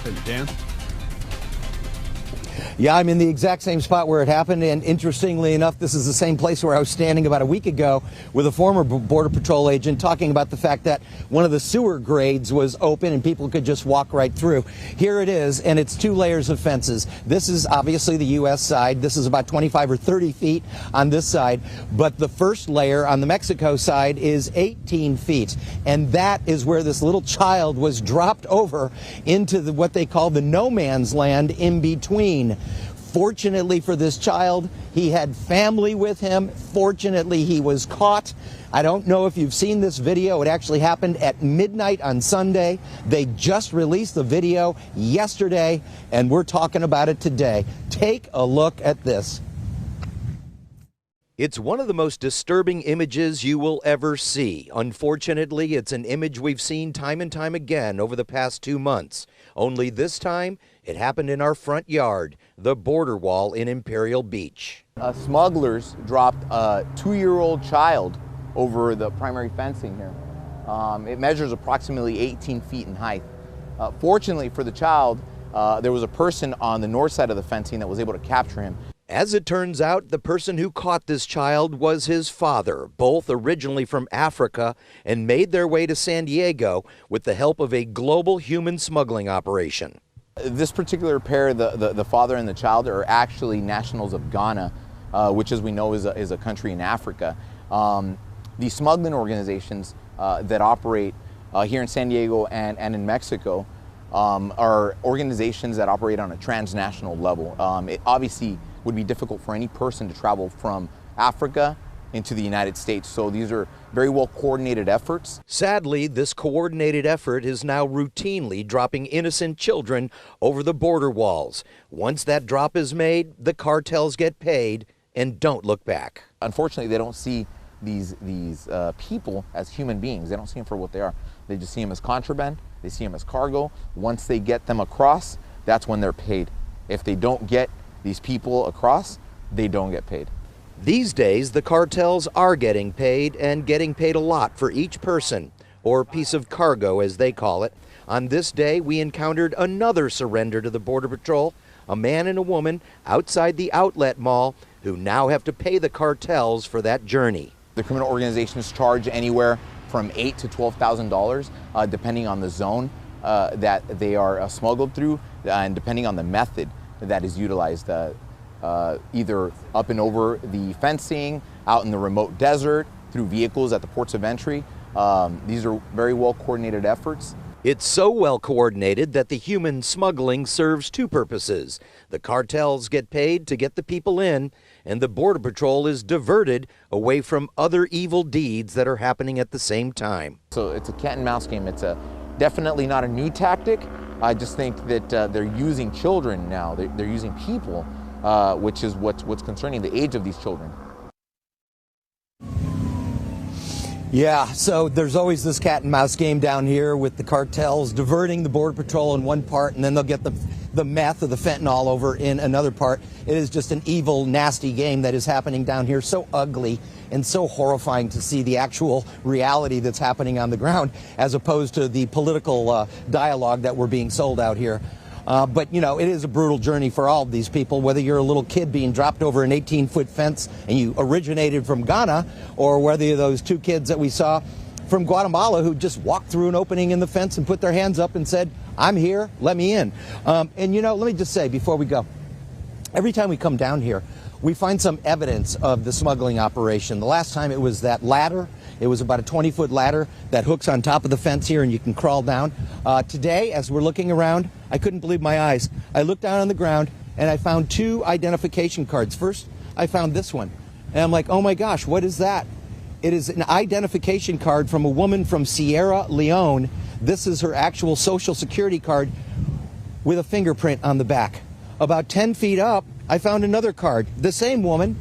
happened, Dan? Yeah, I'm in the exact same spot where it happened, and interestingly enough, this is the same place where I was standing about a week ago with a former Border Patrol agent talking about the fact that one of the sewer grades was open and people could just walk right through. Here it is, and it's 2 layers of fences. This is obviously the U.S. side. This is about 25 or 30 feet on this side, but the first layer on the Mexico side is 18 feet, and that is where this little child was dropped over into what they call the no man's land in between. Fortunately for this child, he had family with him. Fortunately, he was caught. I don't know if you've seen this video. It actually happened at midnight on Sunday. They just released the video yesterday, and we're talking about it today. Take a look at this. It's one of the most disturbing images you will ever see. Unfortunately, it's an image we've seen time and time again over the past 2 months. Only this time, it happened in our front yard, the border wall in Imperial Beach. Smugglers dropped a 2-year-old child over the primary fencing here. It measures approximately 18 feet in height. Fortunately for the child, there was a person on the north side of the fencing that was able to capture him. As it turns out, the person who caught this child was his father, both originally from Africa and made their way to San Diego with the help of a global human smuggling operation. This particular pair, the father and the child, are actually nationals of Ghana, which, as we know, is a country in Africa. The smuggling organizations that operate here in San Diego and in Mexico are organizations that operate on a transnational level. It obviously would be difficult for any person to travel from Africa into the United States. So these are very well coordinated efforts. Sadly, this coordinated effort is now routinely dropping innocent children over the border walls. Once that drop is made, the cartels get paid and don't look back. Unfortunately, they don't see these people as human beings. They don't see them for what they are. They just see them as contraband. They see them as cargo. Once they get them across, that's when they're paid. If they don't get these people across, they don't get paid. These days, the cartels are getting paid, and getting paid a lot for each person, or piece of cargo as they call it. On this day, we encountered another surrender to the Border Patrol, a man and a woman outside the outlet mall who now have to pay the cartels for that journey. The criminal organizations charge anywhere from $8,000 to $12,000, depending on the zone that they are smuggled through, and depending on the method that is utilized, either up and over the fencing, out in the remote desert, through vehicles at the ports of entry. These are very well coordinated efforts. It's so well coordinated that the human smuggling serves 2 purposes. The cartels get paid to get the people in, and the Border Patrol is diverted away from other evil deeds that are happening at the same time. So it's a cat and mouse game. It's definitely not a new tactic. I just think that they're using children now. They're using people, which is what's concerning, the age of these children. Yeah, so there's always this cat and mouse game down here with the cartels diverting the Border Patrol in one part, and then they'll get the meth or the fentanyl over in another part. It is just an evil, nasty game that is happening down here. So ugly and so horrifying to see the actual reality that's happening on the ground, as opposed to the political dialogue that we're being sold out here. But, you know, it is a brutal journey for all of these people, whether you're a little kid being dropped over an 18-foot fence and you originated from Ghana, or whether you're those 2 kids that we saw from Guatemala who just walked through an opening in the fence and put their hands up and said, "I'm here, let me in." And, you know, let me just say before we go, every time we come down here, we find some evidence of the smuggling operation. The last time it was that ladder. It was about a 20-foot ladder that hooks on top of the fence here and you can crawl down. Today, as we're looking around, I couldn't believe my eyes. I looked down on the ground and I found 2 identification cards. First, I found this one. And I'm like, oh my gosh, what is that? It is an identification card from a woman from Sierra Leone. This is her actual social security card with a fingerprint on the back. About 10 feet up, I found another card. The same woman.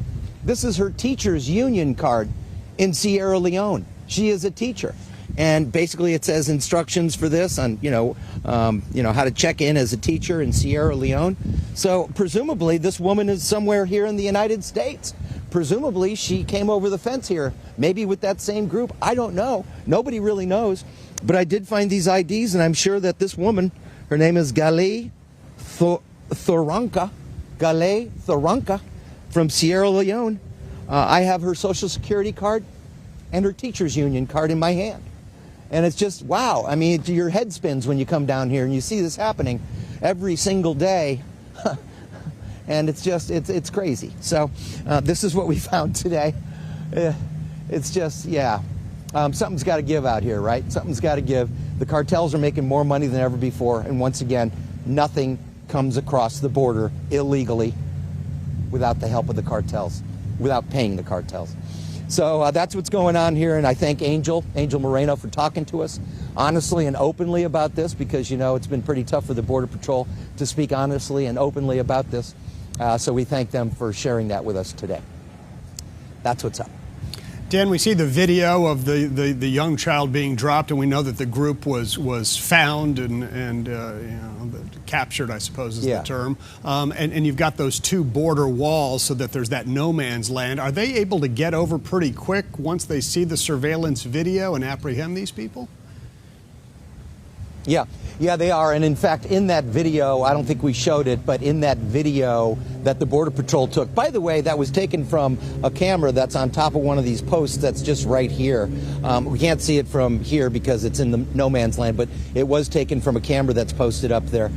This is her teacher's union card in Sierra Leone. She is a teacher. And basically it says instructions for this on, how to check in as a teacher in Sierra Leone. So presumably this woman is somewhere here in the United States. Presumably she came over the fence here, maybe with that same group. I don't know. Nobody really knows. But I did find these IDs, and I'm sure that this woman Her name is Gale Thoranka. Gale Thoranka from Sierra Leone. I have her Social Security card and her teachers union card in my hand. And it's just, wow. I mean, your head spins when you come down here and you see this happening every single day. And it's just, it's crazy. So this is what we found today. It's just, yeah, something's got to give out here, right? Something's got to give. The cartels are making more money than ever before. And once again, nothing comes across the border illegally without the help of the cartels, without paying the cartels. So that's what's going on here, and I thank Angel Moreno for talking to us honestly and openly about this, because, you know, it's been pretty tough for the Border Patrol to speak honestly and openly about this. So we thank them for sharing that with us today. That's what's up. Dan, we see the video of the young child being dropped, and we know that the group was found and you know, captured, I suppose is the term. And you've got those two border walls so that there's that no man's land. Are they able to get over pretty quick once they see the surveillance video and apprehend these people? Yeah, they are. And in fact, in that video, I don't think we showed it, but in that video that the Border Patrol took, by the way, that was taken from a camera that's on top of one of these posts that's just right here. We can't see it from here because it's in the no man's land, but it was taken from a camera that's posted up there.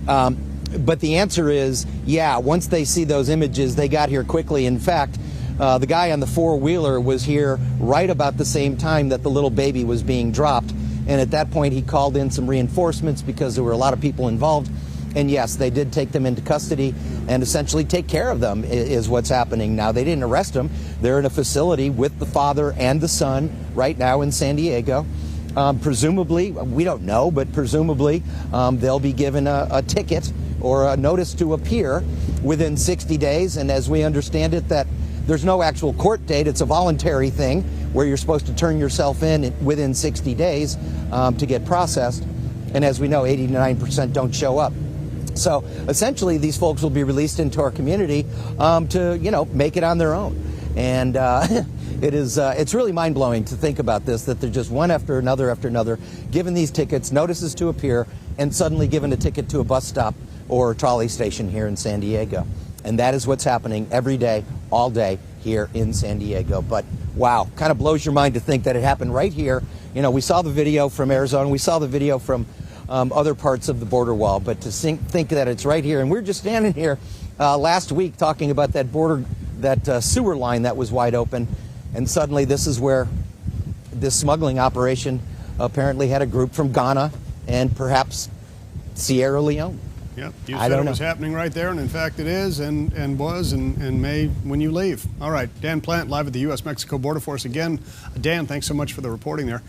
But the answer is, yeah, once they see those images, they got here quickly. In fact, the guy on the four-wheeler was here right about the same time that the little baby was being dropped. And at that point, he called in some reinforcements because there were a lot of people involved. And yes, they did take them into custody and essentially take care of them is what's happening now. They didn't arrest them. They're in a facility with the father and the son right now in San Diego. Presumably, we don't know, but presumably they'll be given a ticket or a notice to appear within 60 days. And as we understand it, that there's no actual court date. It's a voluntary thing where you're supposed to turn yourself in within 60 days to get processed. And as we know, 89% don't show up. So essentially, these folks will be released into our community to, you know, make it on their own. And it's really mind-blowing to think about this, that they're just one after another, given these tickets, notices to appear, and suddenly given a ticket to a bus stop or a trolley station here in San Diego. And that is what's happening every day, all day here in San Diego. But wow, kind of blows your mind to think that it happened right here. You know, we saw the video from Arizona, we saw the video from other parts of the border wall, but to think that it's right here. And we're just standing here last week talking about that sewer line that was wide open, and suddenly this is where this smuggling operation apparently had a group from Ghana and perhaps Sierra Leone. Yep, you said it was happening right there, and in fact it is, and was, and may when you leave. All right, Dan Plant live at the U.S.-Mexico border force again. Dan, thanks so much for the reporting there.